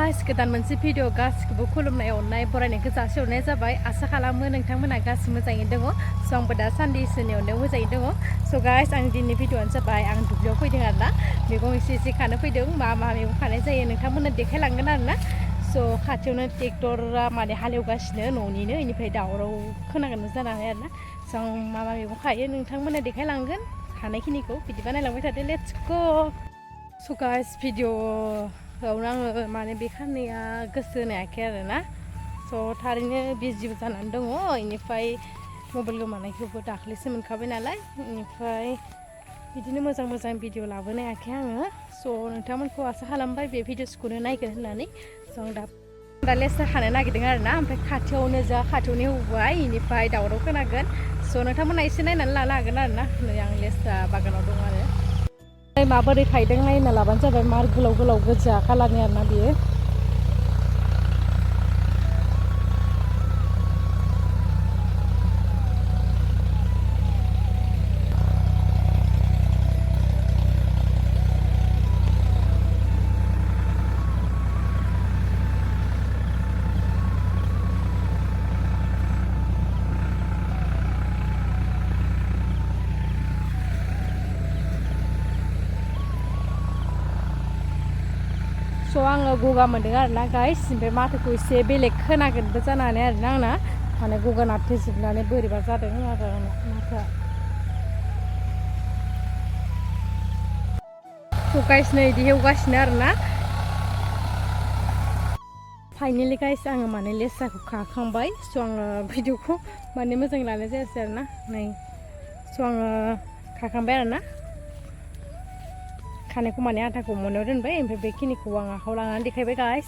guys गोदान मोनसे video गासिखौबो खुलुमनाय अननाय बरायनायखौ जासिहरनाय जाबाय आसा खालामो नोंथांमोना गासिबो मोजाङैनो दङ स' आंबो दा साननैसोनि अननायाव मोजाङैनो दङ स' गाइस आं दिनैनि भिडिअआनो जाबाय आं दुब्लियाव फैदों आरोना मैगं एसे खानो फैदों मा मैगं खानाय जायो नोंथांमोननो देखायलांगोन आरोना स' खाथियावनो ट्रेक्टरा माने हालेवगासिनो न'निनो इनिफ्राय दावराव खोनागोन जानानै आरोना स' आं मा मैगं खायो नोंथांमोननो देखायलांगोन हानायखिनिखौ बिदिबा नायलांबाय थादो लेट्स गो स' गाइस भिडिअआवनो आङो माने बे खाननैया गोसो होनायाखै आरोना स' थारैनो बिजिबो जानानै दङ इनिफ्राय मबाइल गोमानायखौबो दाख्लैसो मोनखाबाय नालाय इनिफ्राय बिदिनो मोजां भिडिअ लाबोनो हायाखै आङो स' नोंथांमोनखौ आसा खालामबाय बे भिडिअसखौनो नायगोन होननानै स' आं दा लेस्रा खानो नागिरदों आरोना ओमफ्राय खाथियावनो एवबाय इनिफ्राय दावराव खोनागोन स' नोंथांमोना एसे नायनानै लानो हागोन आरोना नै आं लेस्रा बागानाव दं आरो माबोरै थायदों नायना लाबानो जाबाय मार गोलाव गोजा कालारनि आरोना बियो स' आङो गगा मोनदों आरोना गाइस ओमफ्राय माथोखौ एसे बेलेग खोनागोनबो जानानै आरोना आंना माने गगा नारथेजोबनानै बोरैबा जादों आरो माथोआ स' गाइस नै इदि हेवगासिनो आरोना फाइनेलि गाइस आङो माने लेस्राखौ खाखांबाय स' आङो भिडिअखौ माने मोजाङै लानाय जायासै आरोना नै स' आङो खाखांबाय आरोना खानायखौ माने आधाखौ मनायाव दोनबाय ओमफ्राय बेखिनिखौ आं आखायाव लानानै देखायबाय गाइस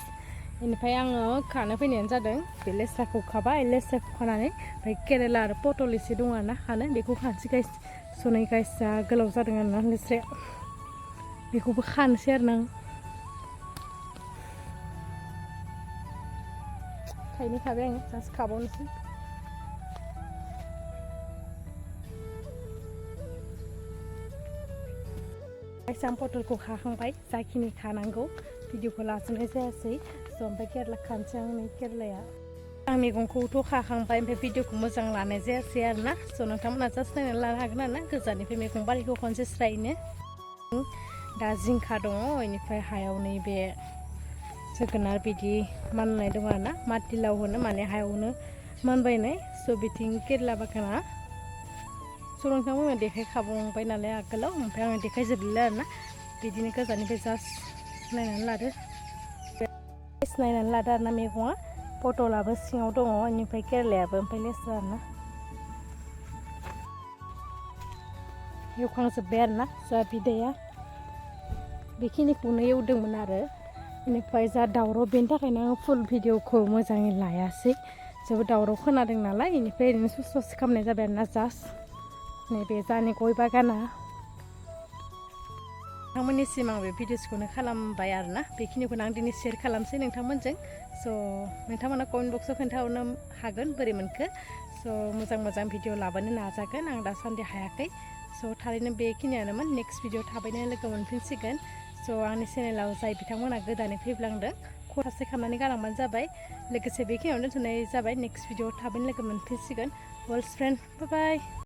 बेनिफ्राय आङो खानो फैनायानो जादों बे लेस्राखौ खाबाय लेस्राखौ खानानै ओमफ्राय केरेला आरो पटल एसे दं आरोना खानो बेखौ खानोसै गाइस सनै गाइस जा गोलाव जादों आरोना लेस्राया बेखौबो खानोसै आरोना आं थाइनै खाबाय आङो जास्ट खाबावनोसै आं पटलखौ खाखांबाय जाखिनि खानांगौ भिडिअखौ लाजोबनाय जायासै स' ओमफ्राय केरेला खानोसै आं नै केरेलाया आं मैगंखौथ' खाखांबाय ओमफ्राय भिडिअखौ मोजां लानाय जायासै आरोना स' नोंथांमोना जास्ट नायनानै लानो हागोन आरोना गोजाननिफ्राय मैगं बारिखौ खनसे स्रायनो दा जिंखा दङ बेनिफ्राय हायाव नैबे जोगोनार बिदि माननाय दं आरोना माथिलाव होनो माने हायावनो मानबायनाय स' बिथिं केरेला बागाना स' नोंथांमोना देखायखाबांबाय नालाय आगोलाव ओमफ्राय आङो देखायजोबलिला आरोना बिदिनो गोजाननिफ्राय जास्ट नायनानै लादो आरोना मैगङा पटलाबो सिङाव दङ बेनिफ्राय केरेलायाबो ओमफ्राय लेस्रा आरोना एवखांजोब्बाय आरोना जा बिदैया बेखिनिखौनो एवदोंमोन आरो बेनिफ्राय जा दावराव बेनि थाखायनो आङो फुल भिडिअखौ मोजाङै लायासै जोबोद दावराव खोनादों नालाय बेनिफ्राय ओरैनो ससे खालामनाय जाबाय आरोना जास्ट नैबे जानि गय बागाना नोंथांमोननिसिम आं बे भिडिअसखौनो खालामबाय आरोना बेखिनिखौनो आं दिनै शेयार खालामसै नोंथांमोनजों स' नोंथांमोना कमेन्ट बक्सआव खोन्थाहरनो हागोन बोरै मोनखो स' मोजां भिडिअ लाबोनो नाजागोन आं दासान्दि हायाखै स' थारैनो बेखिनियानोमोन नेक्स्ट भिडिअ थाबैनो लोगो मोनफिनसिगोन स' आंनि चेनेलाव जाय बिथांमोना गोदानै फैफ्लांदों खरसासे खालामनानै गालांबानो जाबाय लोगोसे बेखिनियावनो दोनथ'नाय जाबाय नेक्स्ट भिडिअ थाबैनो लोगो मोनफिनसिगोन वर्ल्ड फ्रेन्ड बाय